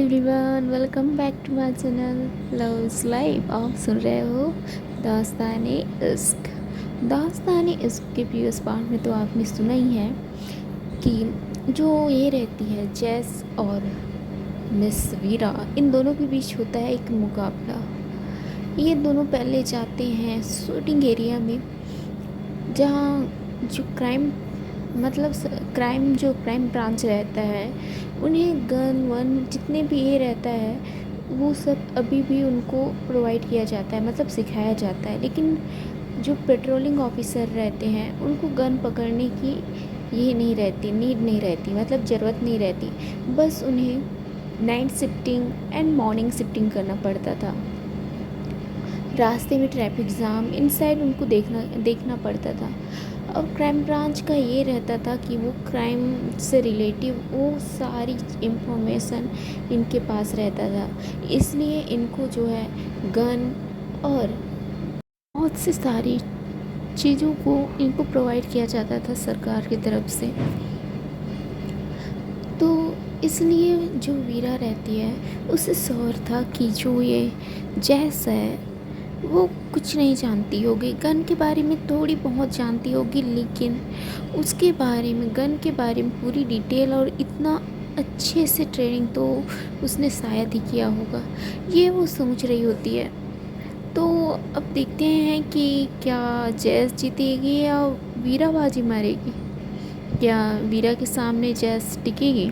Everyone, welcome back to my channel loves life. आप सुन रहे हो दास्ताने इश्क। दास्ताने इश्क के प्रीवियस पार्ट में तो आपने सुना ही है कि जो ये रहती है जैस और मिस वीरा, इन दोनों के बीच होता है एक मुकाबला। ये दोनों पहले जाते हैं शूटिंग एरिया में, जहाँ जो क्राइम ब्रांच रहता है, उन्हें गन वन जितने भी ये रहता है वो सब अभी भी उनको प्रोवाइड किया जाता है, मतलब सिखाया जाता है। लेकिन जो पेट्रोलिंग ऑफिसर रहते हैं उनको गन पकड़ने की ये नहीं रहती, नीड नहीं रहती, मतलब ज़रूरत नहीं रहती। बस उन्हें night shifting and morning shifting करना पड़ता था। रास्ते में ट्रैफिक जाम इनसाइड उनको देखना पड़ता था। और क्राइम ब्रांच का ये रहता था कि वो क्राइम से रिलेटिव वो सारी इंफॉर्मेशन इनके पास रहता था, इसलिए इनको जो है गन और बहुत सी सारी चीज़ों को इनको प्रोवाइड किया जाता था सरकार की तरफ से। तो इसलिए जो वीरा रहती है उसे शौर था कि जो ये जैस है वो कुछ नहीं जानती होगी, गन के बारे में थोड़ी बहुत जानती होगी, लेकिन उसके बारे में, गन के बारे में पूरी डिटेल और इतना अच्छे से ट्रेनिंग तो उसने शायद ही किया होगा, ये वो सोच रही होती है। तो अब देखते हैं कि क्या जैस जीतेगी या वीरा बाजी मारेगी, क्या वीरा के सामने जैस टिकेगी।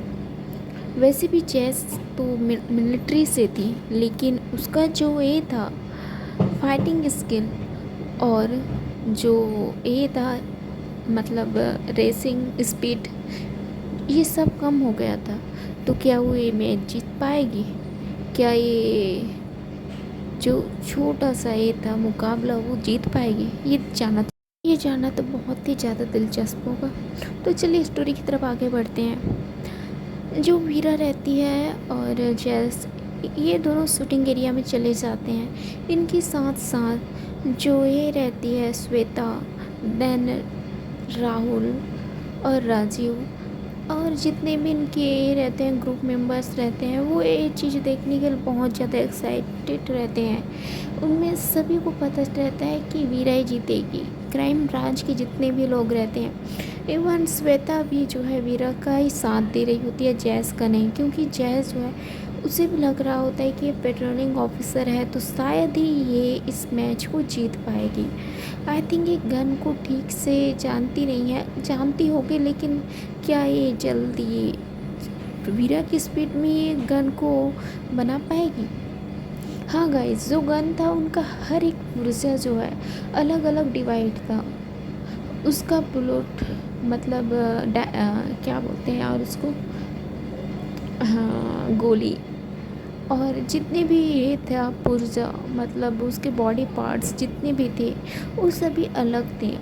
वैसे भी जैस तो मिलिट्री से थी, लेकिन उसका जो ये था फाइटिंग स्किल और जो ये था, मतलब रेसिंग स्पीड, ये सब कम हो गया था। तो क्या वो ये मैच जीत पाएगी? क्या ये जो छोटा सा ये था मुकाबला वो जीत पाएगी? ये जानना तो बहुत ही ज़्यादा दिलचस्प होगा। तो चलिए स्टोरी की तरफ आगे बढ़ते हैं। जो वीरा रहती है और जैस, ये दोनों शूटिंग एरिया में चले जाते हैं। इनके साथ साथ जो ये रहती है श्वेता, देन राहुल और राजीव, और जितने भी इनके ये रहते हैं ग्रुप मेंबर्स रहते हैं, वो ये चीज़ देखने के लिए बहुत ज़्यादा एक्साइटेड रहते हैं। उनमें सभी को पता रहता है कि वीरा ही जीतेगी। क्राइम ब्रांच के जितने भी लोग रहते हैं, इवन श्वेता भी जो है वीरा का ही साथ दे रही होती है, जैस का नहीं, क्योंकि जैस जो है उसे भी लग रहा होता है कि ये पेट्रोलिंग ऑफिसर है तो शायद ही ये इस मैच को जीत पाएगी। आई थिंक ये गन को ठीक से जानती नहीं है, जानती होगी, लेकिन क्या ये जल्दी वीरा की स्पीड में ये गन को बना पाएगी? हाँ गाइस, जो गन था उनका हर एक पुर्जा जो है अलग अलग डिवाइड था। उसका बुलेट, मतलब क्या बोलते हैं यार उसको, हाँ गोली, और जितने भी ये था पुर्जा, मतलब उसके बॉडी पार्ट्स जितने भी थे वो सभी अलग थे।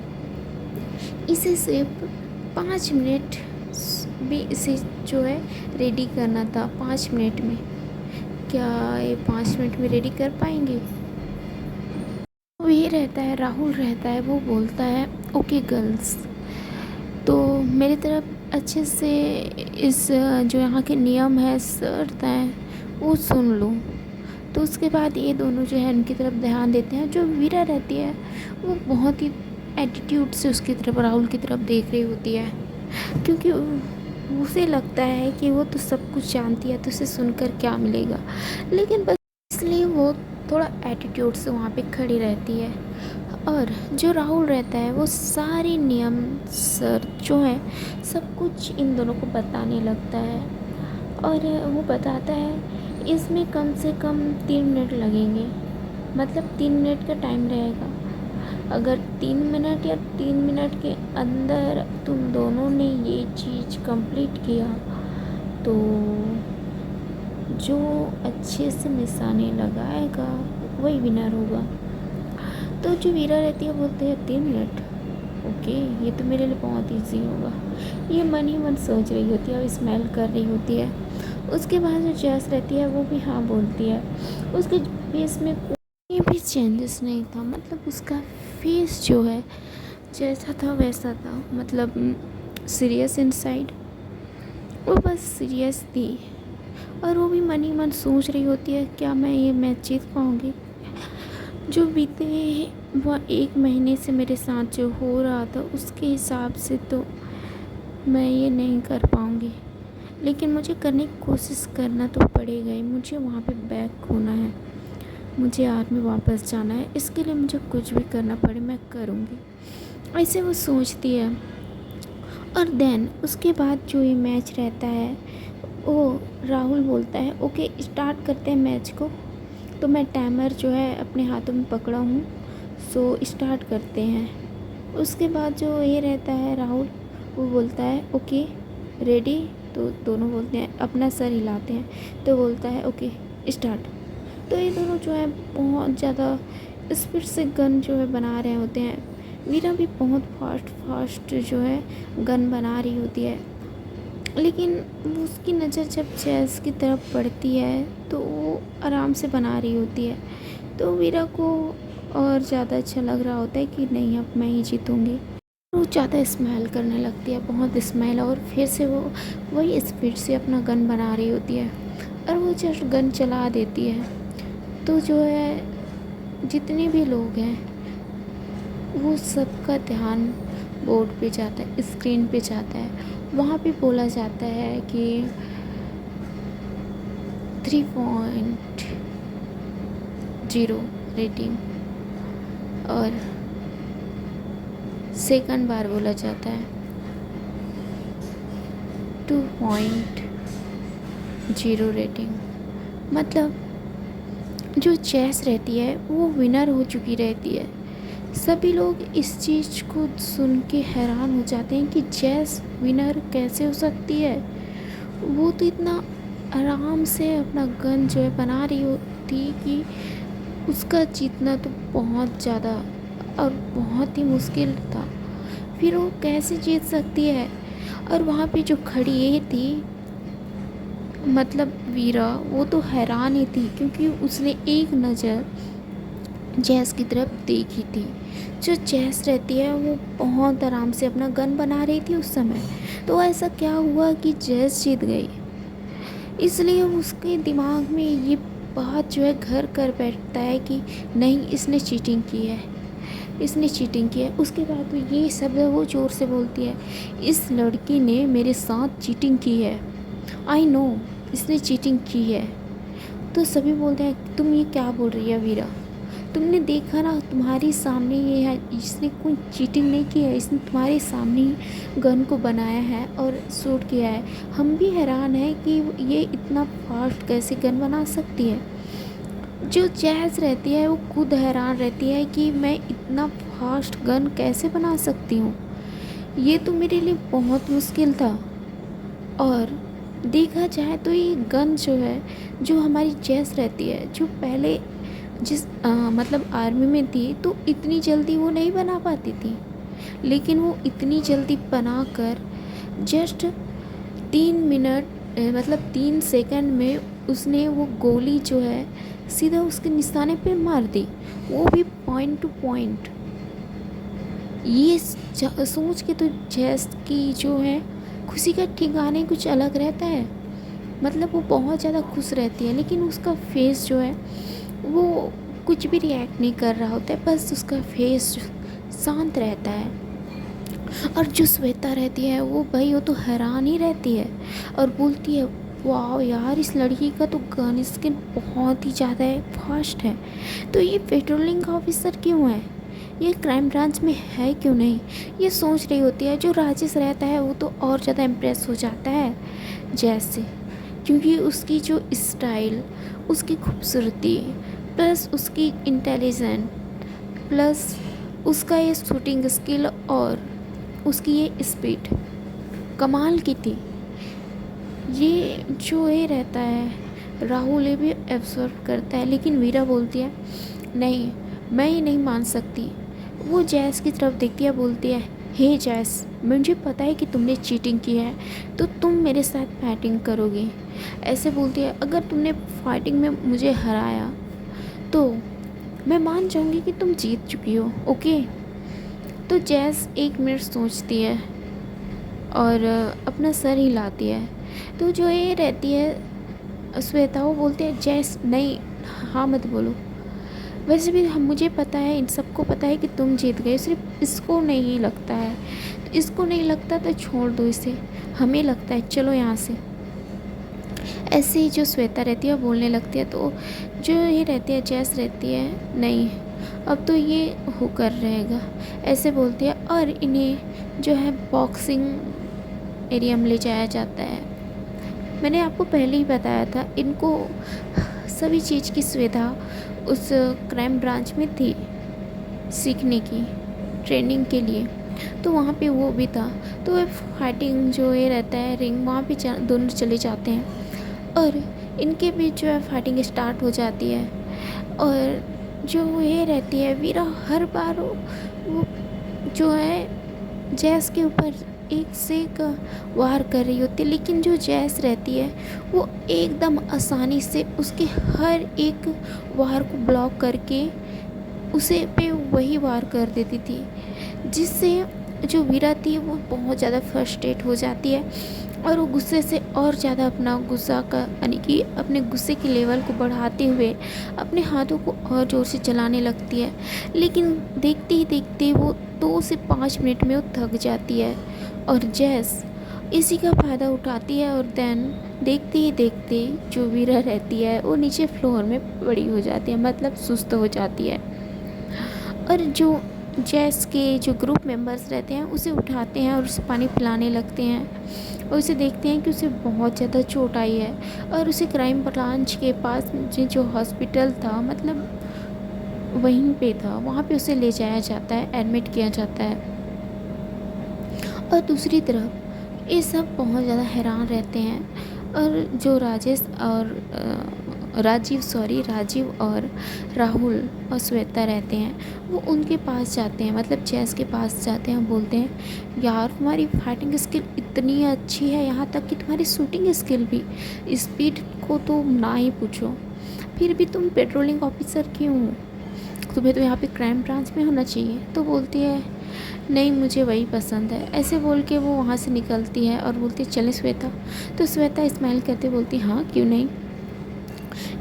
इसे सिर्फ 5 मिनट भी इसे जो है रेडी करना था, 5 मिनट में। क्या ये 5 मिनट में रेडी कर पाएंगे? वो ये रहता है, राहुल रहता है, वो बोलता है ओके गर्ल्स, तो मेरी तरफ अच्छे से इस जो यहाँ के नियम है शर्त हैं वो सुन लो। तो उसके बाद ये दोनों जो है उनकी तरफ ध्यान देते हैं। जो वीरा रहती है वो बहुत ही एटीट्यूड से उसकी तरफ, राहुल की तरफ देख रही होती है, क्योंकि उसे लगता है कि वो तो सब कुछ जानती है, तो उसे सुनकर क्या मिलेगा। लेकिन बस इसलिए वो थोड़ा एटीट्यूड से वहाँ पे खड़ी रहती है। और जो राहुल रहता है वो सारे नियम सर जो है सब कुछ इन दोनों को बताने लगता है, और वो बताता है इसमें कम से कम 3 मिनट लगेंगे, मतलब 3 मिनट का टाइम रहेगा। अगर 3 मिनट या 3 मिनट के अंदर तुम दोनों ने ये चीज़ कंप्लीट किया तो जो अच्छे से निशाने लगाएगा वही विनर होगा। तो जो वीरा रहती है बोलते हैं 3 मिनट, ओके ये तो मेरे लिए बहुत ईजी होगा। ये मन ही मन सोच रही होती है और स्माइल कर रही होती है। उसके बाद जो जैस रहती है वो भी हाँ बोलती है। उसके फेस में कोई भी चेंजेस नहीं था, मतलब उसका फेस जो है जैसा था वैसा था, मतलब सीरियस इनसाइड, वो बस सीरियस थी। और वो भी मन ही मन सोच रही होती है, क्या मैं ये मैच जीत पाऊँगी? जो बीते वह 1 महीने से मेरे साथ जो हो रहा था उसके हिसाब से तो मैं ये नहीं कर पाऊँगी। लेकिन मुझे करने की कोशिश करना तो पड़ेगा ही। मुझे वहाँ पे बैग खोना है, मुझे आर्मी वापस जाना है, इसके लिए मुझे कुछ भी करना पड़े मैं करूँगी। ऐसे वो सोचती है। और देन उसके बाद जो ये मैच रहता है, वो राहुल बोलता है ओके स्टार्ट करते हैं मैच को। तो मैं टाइमर जो है अपने हाथों में पकड़ा हूँ, सो स्टार्ट करते हैं। उसके बाद जो ये रहता है राहुल, वो बोलता है ओके रेडी। तो दोनों बोलते हैं, अपना सर हिलाते हैं, तो बोलता है ओके स्टार्ट। तो ये दोनों जो है बहुत ज़्यादा स्पीड से गन जो है बना रहे होते हैं। वीरा भी बहुत फास्ट जो है गन बना रही होती है। लेकिन वो उसकी नज़र जब चेस की तरफ पड़ती है तो वो आराम से बना रही होती है। तो वीरा को और ज़्यादा अच्छा लग रहा होता है कि नहीं अब मैं ही जीतूँगी। वो ज़्यादा स्माइल करने लगती है, बहुत स्माइल, और फिर से वो वही स्पीड से अपना गन बना रही होती है और वो जस्ट गन चला देती है। तो जो है जितने भी लोग हैं वो सबका ध्यान बोर्ड पे जाता है, स्क्रीन पे जाता है। वहाँ पे बोला जाता है कि 3.0 रेटिंग, और सेकंड बार बोला जाता है 2.0 रेटिंग। मतलब जो चेस रहती है वो विनर हो चुकी रहती है। सभी लोग इस चीज़ को सुन के हैरान हो जाते हैं कि चेस विनर कैसे हो सकती है। वो तो इतना आराम से अपना गन जो है बना रही होती कि उसका जीतना तो बहुत ज़्यादा और बहुत ही मुश्किल था। फिर वो कैसे जीत सकती है? और वहाँ पे जो खड़ी ये थी, मतलब वीरा, वो तो हैरान ही थी क्योंकि उसने एक नज़र जैस की तरफ देखी थी। जो जैस रहती है वो बहुत आराम से अपना गन बना रही थी उस समय। तो ऐसा क्या हुआ कि जैस जीत गई? इसलिए उसके दिमाग में ये बात जो है घर कर बैठता है कि नहीं इसने चीटिंग की है, इसने चीटिंग की है। उसके बाद तो ये शब्द वो ज़ोर से बोलती है, इस लड़की ने मेरे साथ चीटिंग की है, आई नो इसने चीटिंग की है। तो सभी बोलते हैं तुम ये क्या बोल रही है वीरा, तुमने देखा ना तुम्हारे सामने ये है, इसने कोई चीटिंग नहीं की है, इसने तुम्हारे सामने ही गन को बनाया है और शूट किया है। हम भी हैरान हैं कि ये इतना फास्ट कैसे गन बना सकती है। जो जैस रहती है वो खुद हैरान रहती है कि मैं इतना फास्ट गन कैसे बना सकती हूँ, ये तो मेरे लिए बहुत मुश्किल था। और देखा जाए तो ये गन जो है, जो हमारी जैस रहती है, जो पहले मतलब आर्मी में थी, तो इतनी जल्दी वो नहीं बना पाती थी। लेकिन वो इतनी जल्दी बनाकर जस्ट 3 मिनट मतलब 3 सेकंड में उसने वो गोली जो है सीधा उसके निशाने पे मार दी, वो भी पॉइंट टू पॉइंट। ये सोच के तो जैस की जो है खुशी का ठिकाने कुछ अलग रहता है। मतलब वो बहुत ज़्यादा खुश रहती है, लेकिन उसका फेस जो है वो कुछ भी रिएक्ट नहीं कर रहा होता है, बस उसका फेस शांत रहता है। और जो श्वेता रहती है वो भाई वो तो हैरान ही रहती है और बोलती है वाह यार इस लड़की का तो गन स्किन बहुत ही ज़्यादा फास्ट है, तो ये पेट्रोलिंग ऑफिसर क्यों है, ये क्राइम ब्रांच में है क्यों नहीं, ये सोच रही होती है। जो राजेश रहता है वो तो और ज़्यादा इम्प्रेस हो जाता है जैसे, क्योंकि उसकी जो स्टाइल, उसकी खूबसूरती, प्लस उसकी इंटेलिजेंट, प्लस उसका ये शूटिंग स्किल और उसकी ये स्पीड कमाल की थी। ये जो ये रहता है राहुल ये भी एब्जॉर्व करता है, लेकिन वीरा बोलती है नहीं मैं ये नहीं मान सकती। वो जैस की तरफ देखती है, बोलती है हे जैस, मुझे पता है कि तुमने चीटिंग की है, तो तुम मेरे साथ फाइटिंग करोगी। ऐसे बोलती है अगर तुमने फाइटिंग में मुझे हराया तो मैं मान जाऊंगी कि तुम जीत चुकी हो, ओके। तो जैस 1 मिनट सोचती है और अपना सर हिलाती है। तो जो ये रहती है श्वेता वो बोलते हैं जैस नहीं, हाँ मत बोलो, वैसे भी हम मुझे पता है, इन सबको पता है कि तुम जीत गए, सिर्फ इसको नहीं लगता है, तो इसको नहीं लगता तो छोड़ दो इसे, हमें लगता है, चलो यहाँ से। ऐसे ही जो श्वेता रहती है वो बोलने लगती है, तो जो ये रहती है जैस रहती है, नहीं अब तो ये होकर रहेगा, ऐसे बोलती है। और इन्हें जो है बॉक्सिंग एरिया में ले जाया जाता है। मैंने आपको पहले ही बताया था, इनको सभी चीज़ की सुविधा उस क्राइम ब्रांच में थी सीखने की, ट्रेनिंग के लिए, तो वहाँ पे वो भी था। तो वो फाइटिंग जो ये रहता है रिंग, वहाँ पे दोनों चले जाते हैं और इनके बीच जो है फाइटिंग स्टार्ट हो जाती है। और जो ये रहती है वीरा, हर बार वो जो है जैस के ऊपर एक से एक वार कर रही होती है, लेकिन जो जैस रहती है वो एकदम आसानी से उसके हर एक वार को ब्लॉक करके उसे पे वही वार कर देती थी, जिससे जो वीरा थी वो बहुत ज़्यादा फ्रस्ट्रेट हो जाती है और वो गुस्से से और ज़्यादा अपना गुस्सा का यानी कि अपने गुस्से के लेवल को बढ़ाते हुए अपने हाथों को और ज़ोर से चलाने लगती है। लेकिन देखते ही देखते वो 2 से 5 मिनट में वो थक जाती है और जैस इसी का फ़ायदा उठाती है और देन देखते ही देखते जो वीरा रहती है वो नीचे फ्लोर में पड़ी हो जाती है, मतलब सुस्त हो जाती है। और जो जैस के जो ग्रुप मेंबर्स रहते हैं उसे उठाते हैं और उसे पानी पिलाने लगते हैं और उसे देखते हैं कि उसे बहुत ज़्यादा चोट आई है और उसे क्राइम ब्रांच के पास जो हॉस्पिटल था, मतलब वहीं पे था, वहाँ पे उसे ले जाया जाता है, एडमिट किया जाता है। और दूसरी तरफ ये सब बहुत ज़्यादा हैरान रहते हैं और जो राजीव और राहुल और श्वेता रहते हैं वो उनके पास जाते हैं, मतलब जैस के पास जाते हैं, बोलते हैं यार तुम्हारी फाइटिंग स्किल इतनी अच्छी है, यहाँ तक कि तुम्हारी शूटिंग स्किल भी, स्पीड को तो ना ही पूछो, फिर भी तुम पेट्रोलिंग ऑफिसर क्यों हो, तुम्हें तो यहाँ पे क्राइम ब्रांच में होना चाहिए। तो बोलती है नहीं मुझे वही पसंद है, ऐसे बोल के वो वहाँ से निकलती है और बोलती है चले श्वेता। तो श्वेता स्माइल करते बोलती हाँ क्यों नहीं।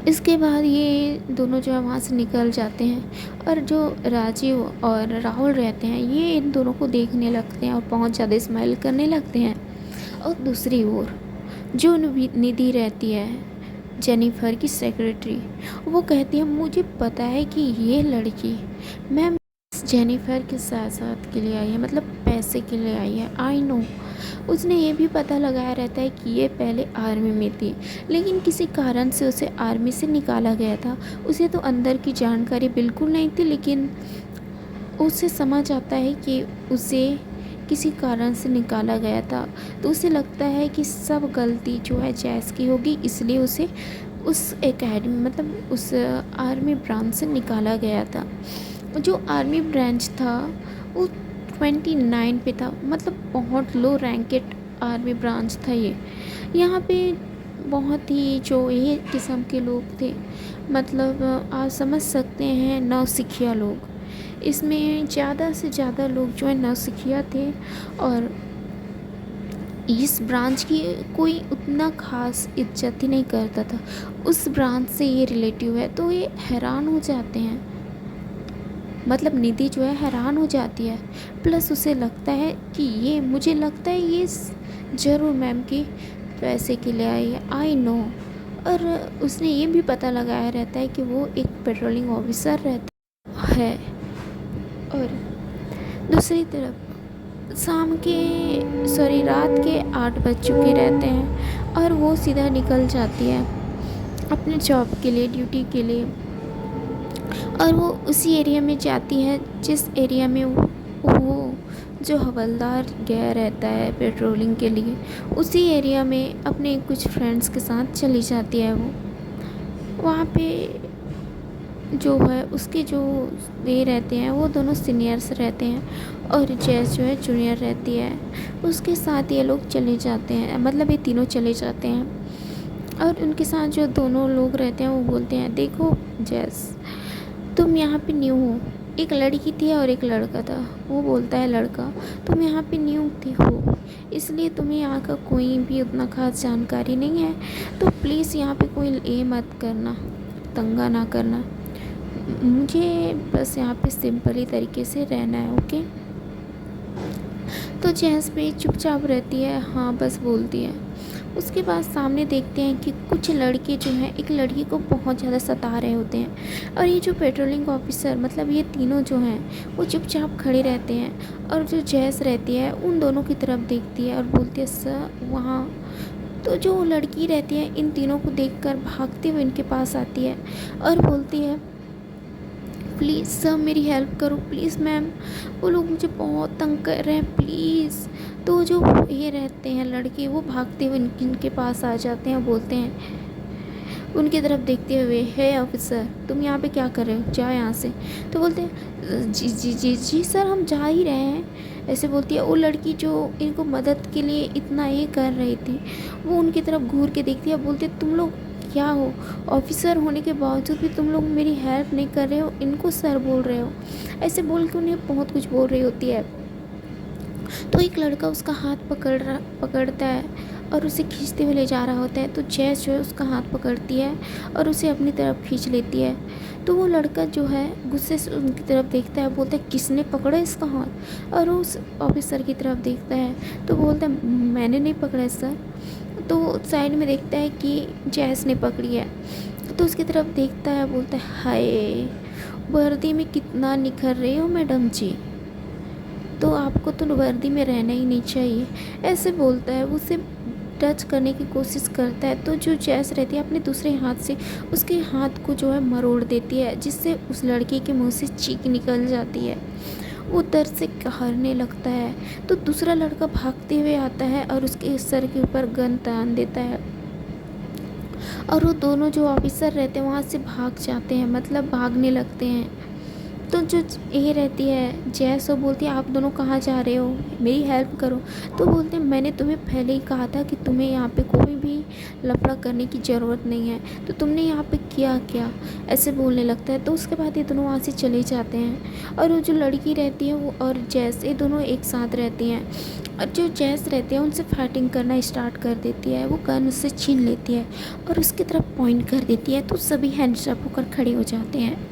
इसके बाद ये दोनों जो है वहाँ से निकल जाते हैं और जो राजीव और राहुल रहते हैं ये इन दोनों को देखने लगते हैं और बहुत ज़्यादा स्माइल करने लगते हैं। और दूसरी ओर जो निधि रहती है जेनिफर की सेक्रेटरी, वो कहती है मुझे पता है कि ये लड़की मैम जेनिफर के साथ साथ के लिए आई है, मतलब पैसे के लिए आई है, आई नो। उसने ये भी पता लगाया रहता है कि ये पहले आर्मी में थी, लेकिन किसी कारण से उसे आर्मी से निकाला गया था। उसे तो अंदर की जानकारी बिल्कुल नहीं थी, लेकिन उसे समझ आता है कि उसे किसी कारण से निकाला गया था, तो उसे लगता है कि सब गलती जो है जैस की होगी, इसलिए उसे उस एकेडमी मतलब उस आर्मी ब्रांच से निकाला गया था। जो आर्मी ब्रांच था वो 29 पे था, मतलब बहुत लो रैंकेड आर्मी ब्रांच था ये। यहाँ पे बहुत ही जो ये किस्म के लोग थे, मतलब आप समझ सकते हैं नौसिखिया लोग, इसमें ज़्यादा से ज़्यादा लोग जो है नौसिखिया थे। और इस ब्रांच की कोई उतना ख़ास इज्जत ही नहीं करता था, उस ब्रांच से ये रिलेटिव है, तो ये हैरान हो जाते हैं, मतलब निधि जो है हैरान हो जाती है। प्लस उसे लगता है कि ये, मुझे लगता है ये ज़रूर मैम की पैसे के लिए आई है, आई नो। और उसने ये भी पता लगाया रहता है कि वो एक पेट्रोलिंग ऑफिसर रहता है। और दूसरी तरफ रात के 8 बज चुके रहते हैं और वो सीधा निकल जाती है अपने जॉब के लिए, ड्यूटी के लिए। और वो उसी एरिया में जाती है जिस एरिया में वो जो हवलदार गया रहता है पेट्रोलिंग के लिए, उसी एरिया में अपने कुछ फ्रेंड्स के साथ चली जाती है। वो वहाँ पे जो है उसके जो ये रहते हैं वो दोनों सीनियर्स रहते हैं और जैस जो है जूनियर रहती है, उसके साथ ये लोग चले जाते हैं, मतलब ये तीनों चले जाते हैं। और उनके साथ जो दोनों लोग रहते हैं वो बोलते हैं देखो जैस तुम यहाँ पे न्यू हो, एक लड़की थी और एक लड़का था। वो बोलता है लड़का, तुम यहाँ पे न्यू थी हो, इसलिए तुम्हें यहाँ का कोई भी उतना खास जानकारी नहीं है, तो प्लीज़ यहाँ पे कोई ये मत करना, दंगा ना करना, मुझे बस यहाँ पे सिंपली तरीके से रहना है, ओके। तो जैस भी चुपचाप रहती है, हाँ बस बोलती है। उसके बाद सामने देखते हैं कि कुछ लड़के जो हैं एक लड़की को बहुत ज़्यादा सता रहे होते हैं, और ये जो पेट्रोलिंग ऑफिसर मतलब ये तीनों जो हैं वो चुपचाप खड़े रहते हैं, और जो जैस रहती है उन दोनों की तरफ देखती है और बोलती है सर वहाँ। तो जो लड़की रहती है इन तीनों को देखकर भागते हुए इनके पास आती है और बोलती है प्लीज़ सर मेरी हेल्प करो प्लीज़ मैम, वो लोग मुझे बहुत तंग कर रहे हैं प्लीज़। तो जो ये रहते हैं लड़के वो भागते हुए इनके पास आ जाते हैं, बोलते हैं उनकी तरफ देखते हुए, है ऑफिसर तुम यहाँ पे क्या कर रहे हो, जाओ यहाँ से। तो बोलते हैं जी जी जी जी सर हम जा ही रहे हैं, ऐसे बोलती है। वो लड़की जो इनको मदद के लिए इतना ये कर रही थी वो उनकी तरफ घूर के देखती है, बोलते तुम लोग क्या हो, ऑफिसर होने के बावजूद भी तुम लोग मेरी हेल्प नहीं कर रहे हो, इनको सर बोल रहे हो, ऐसे बोल के उन्हें बहुत कुछ बोल रही होती है। तो एक लड़का उसका हाथ पकड़ता है और उसे खींचते हुए ले जा रहा होता है। तो जैस जो है उसका हाथ पकड़ती है और उसे अपनी तरफ खींच लेती है। तो वो लड़का जो है गुस्से से उनकी तरफ देखता है, बोलता है किसने पकड़ा इसका हाथ, और वो उस ऑफिसर की तरफ देखता है तो बोलता है मैंने नहीं पकड़ा है सर। तो साइड में देखता है कि जैस ने पकड़ी है, तो उसकी तरफ देखता है, बोलता है हाय वर्दी में कितना निखर रहे हो मैडम जी, तो आपको तो वर्दी में रहना ही नहीं चाहिए, ऐसे बोलता है। वो उसे टच करने की कोशिश करता है, तो जो जैस रहती है अपने दूसरे हाथ से उसके हाथ को जो है मरोड़ देती है, जिससे उस लड़की के मुंह से चीख निकल जाती है। वो दर्द से कहरने लगता है। तो दूसरा लड़का भागते हुए आता है और उसके सर के ऊपर गन तान देता है, और वो दोनों जो ऑफिसर रहते हैं वहाँ से भाग जाते हैं, मतलब भागने लगते हैं। तो जो ये रहती है जैस वो बोलती है आप दोनों कहाँ जा रहे हो, मेरी हेल्प करो। तो बोलते हैं मैंने तुम्हें पहले ही कहा था कि तुम्हें यहाँ पे कोई भी लफड़ा करने की ज़रूरत नहीं है, तो तुमने यहाँ पे किया क्या, ऐसे बोलने लगता है। तो उसके बाद ये दोनों वहाँ से चले जाते हैं, और वो जो लड़की रहती है वो और जैस ये दोनों एक साथ रहती हैं, और जो जैस रहती है उनसे फाइटिंग करना स्टार्ट कर देती है। वो गन उससे छीन लेती है और उसकी तरफ पॉइंट कर देती है, तो सभी हैंड्स अप होकर खड़े हो जाते हैं।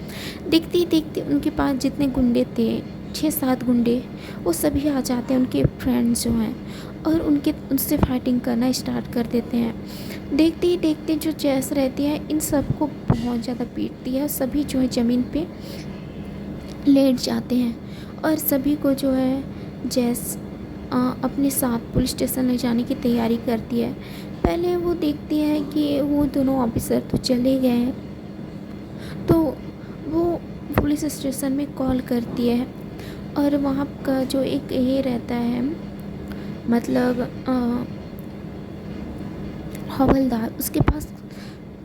देखते ही देखते उनके पास जितने गुंडे थे 6-7 गुंडे वो सभी आ जाते हैं, उनके फ्रेंड्स जो हैं, और उनसे फाइटिंग करना स्टार्ट कर देते हैं। देखते ही देखते जो जैस रहती है इन सबको बहुत ज़्यादा पीटती है, सभी जो है ज़मीन पे लेट जाते हैं, और सभी को जो है जैस अपने साथ पुलिस स्टेशन ले जाने की तैयारी करती है। पहले वो देखती है कि वो दोनों ऑफिसर तो चले गए हैं, तो वो पुलिस स्टेशन में कॉल करती है, और वहाँ का जो एक ये रहता है मतलब हवलदार उसके पास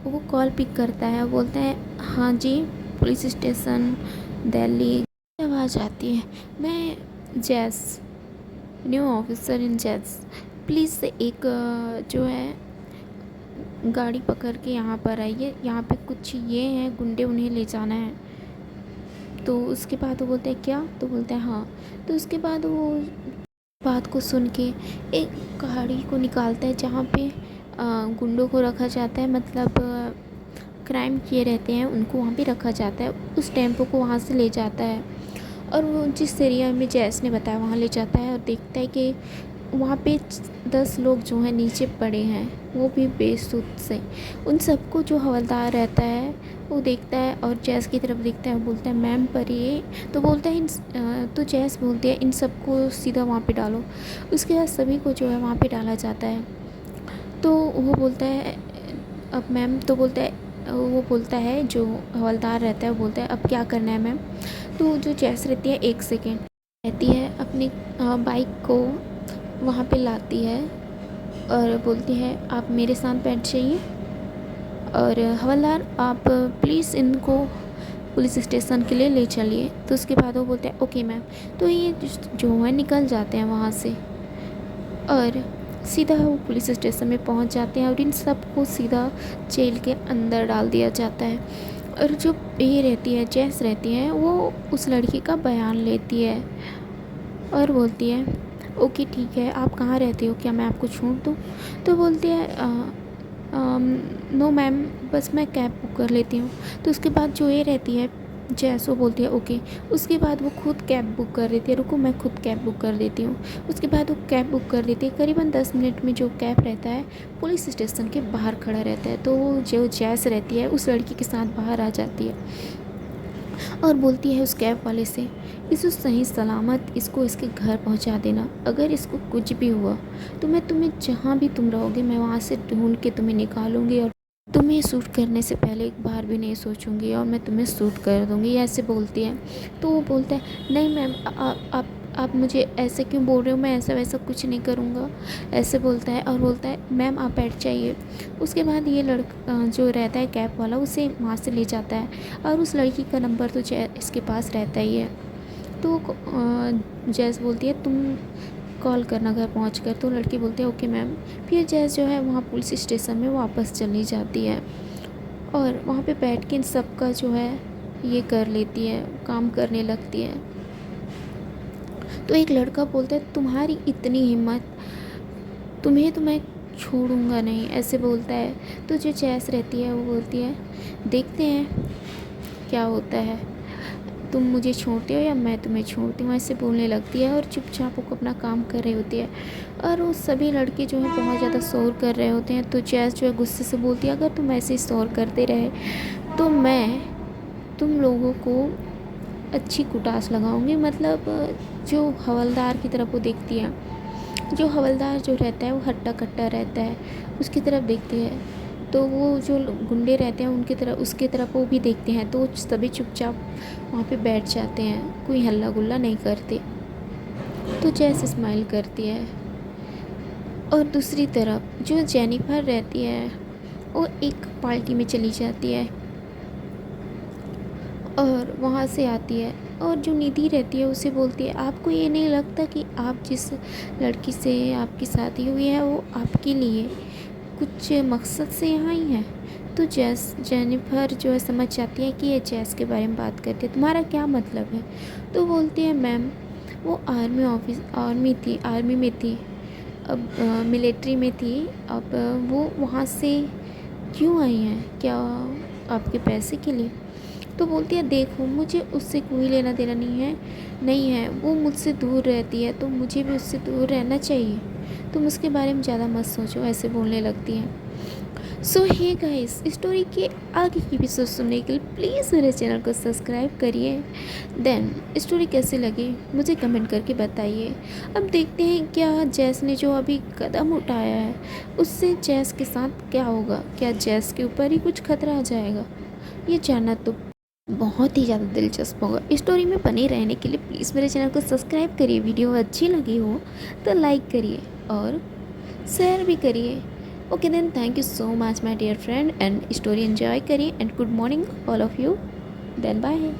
वो कॉल पिक करता है, बोलता है हाँ जी पुलिस स्टेशन दिल्ली। आवाज़ आती है मैं जैस न्यू ऑफिसर इन जैस, प्लीज़ एक जो है गाड़ी पकड़ के यहाँ पर आइए, यहाँ पे कुछ ये हैं गुंडे, उन्हें ले जाना है। तो उसके बाद वो बोलते हैं क्या, तो बोलते हैं हाँ। तो उसके बाद वो बात को सुन के एक गाड़ी को निकालता है जहाँ पे गुंडों को रखा जाता है, मतलब क्राइम किए रहते हैं उनको वहाँ पे रखा जाता है। उस टेम्पो को वहाँ से ले जाता है, और वो जिस एरिया में जैस ने बताया वहाँ ले जाता है, और देखता है कि वहाँ पे 10 लोग जो हैं नीचे पड़े हैं, वो भी बेसुध से। उन सबको जो हवलदार रहता है वो देखता है और जैस की तरफ देखता है, बोलता है मैम पर ये, तो बोलता है तो जैस बोलती है इन सबको सीधा वहाँ पे डालो। उसके बाद सभी को जो है वहाँ पे डाला जाता है। तो वो बोलता है अब मैम, तो बोलता है वो बोलता है जो हवलदार रहता है वो बोलता है अब क्या करना है मैम। तो जो जैस रहती है 1 सेकेंड रहती है, अपनी बाइक को वहाँ पे लाती है और बोलती है आप मेरे साथ बैठ जाइए, और हवलदार आप प्लीज़ इनको पुलिस स्टेशन के लिए ले चलिए। तो उसके बाद वो बोलते हैं ओके मैम। तो ये जो है निकल जाते हैं वहाँ से, और सीधा वो पुलिस स्टेशन में पहुँच जाते हैं, और इन सब को सीधा जेल के अंदर डाल दिया जाता है। और जो ये रहती है, जैस रहती है, वो उस लड़की का बयान लेती है और बोलती है ओके ठीक है, आप कहाँ रहते हो, क्या मैं आपको छोड़ दूँ? तो बोलती है नो मैम, बस मैं कैब बुक कर लेती हूँ। तो उसके बाद जो ये रहती है जैस, वो बोलती है ओके। उसके बाद वो खुद कैब बुक कर देती है, रुको मैं खुद कैब बुक कर देती हूँ। उसके बाद वो कैब बुक कर देती है। करीबन 10 मिनट में जो कैब रहता है पुलिस स्टेशन के बाहर खड़ा रहता है। तो वो जो जैस रहती है उस लड़की के साथ बाहर आ जाती है और बोलती है उस कैब वाले से, इसको सही सलामत इसको इसके घर पहुंचा देना। अगर इसको कुछ भी हुआ तो मैं तुम्हें जहाँ भी तुम रहोगे मैं वहाँ से ढूंढ के तुम्हें निकालूंगी और तुम्हें शूट करने से पहले एक बार भी नहीं सोचूंगी और मैं तुम्हें शूट कर दूंगी, ऐसे बोलती है। तो वो बोलता है नहीं मैम, आप मुझे ऐसे क्यों बोल रहे हो, मैं ऐसा वैसा कुछ नहीं करूँगा, ऐसे बोलता है। और बोलता है मैम आप बैठ जाइए। उसके बाद ये लड़का जो रहता है कैब वाला उसे वहाँ से ले जाता है और उस लड़की का नंबर तो इसके पास रहता ही है। तो जैस बोलती है तुम कॉल करना घर पहुँच कर। तो लड़की बोलती है ओके मैम। फिर जैस जो है वहाँ पुलिस स्टेशन में वापस चली जाती है और वहाँ पे बैठ के इन सब का जो है ये कर लेती है, काम करने लगती है। तो एक लड़का बोलता है तुम्हारी इतनी हिम्मत, तुम्हें तो मैं छोड़ूंगा नहीं, ऐसे बोलता है। तो जो जैस रहती है वो बोलती है देखते हैं क्या होता है, तुम मुझे छोड़ते हो या मैं तुम्हें छोड़ती हूँ, ऐसे बोलने लगती है। और चुपचाप वो अपना काम कर रही होती है और वो सभी लड़के जो है बहुत ज़्यादा शोर कर रहे होते हैं। तो जैस जो है गुस्से से बोलती है अगर तुम ऐसे ही शोर करते रहे तो मैं तुम लोगों को अच्छी कुटास लगाऊंगी। मतलब जो हवलदार की तरफ वो देखती है, जो हवलदार जो रहता है वो हट्टा कट्टा रहता है, उसकी तरफ देखती है। तो वो जो गुंडे रहते हैं उनकी तरफ, उसकी तरफ वो भी देखते हैं। तो सभी चुपचाप वहाँ पे बैठ जाते हैं, कोई हल्ला गुल्ला नहीं करते। तो जैस स्माइल करती है। और दूसरी तरफ जो जेनिफर रहती है वो एक पार्टी में चली जाती है और वहाँ से आती है और जो निधि रहती है उसे बोलती है आपको ये नहीं लगता कि आप जिस लड़की से आपकी शादी हुई है वो आपके लिए कुछ मकसद से यहाँ आई है? तो जेनिफर जो है समझ जाती है कि ये जैस के बारे में बात करती है, तुम्हारा क्या मतलब है? तो बोलती है मैम वो आर्मी में थी, अब मिलिट्री में थी, अब वो वहाँ से क्यों आई हैं, क्या आपके पैसे के लिए? तो बोलती है देखो मुझे उससे कोई लेना देना नहीं है, वो मुझसे दूर रहती है तो मुझे भी उससे दूर रहना चाहिए, तुम उसके बारे में ज़्यादा मत सोचो, ऐसे बोलने लगती हैं। सो हे गाइस, स्टोरी के आगे की एपिसोड सुनने के लिए प्लीज़ मेरे चैनल को सब्सक्राइब करिए। देन स्टोरी कैसी लगी मुझे कमेंट करके बताइए। अब देखते हैं क्या जैस ने जो अभी कदम उठाया है उससे जैस के साथ क्या होगा, क्या जैस के ऊपर ही कुछ खतरा आ जाएगा, ये जानना तो बहुत ही ज़्यादा दिलचस्प होगा। स्टोरी में बने रहने के लिए प्लीज़ मेरे चैनल को सब्सक्राइब करिए, वीडियो अच्छी लगी हो तो लाइक करिए और शेयर भी करिए। Okay then, thank you so much my dear friend, and story enjoy करिए and good morning all of you. Then bye.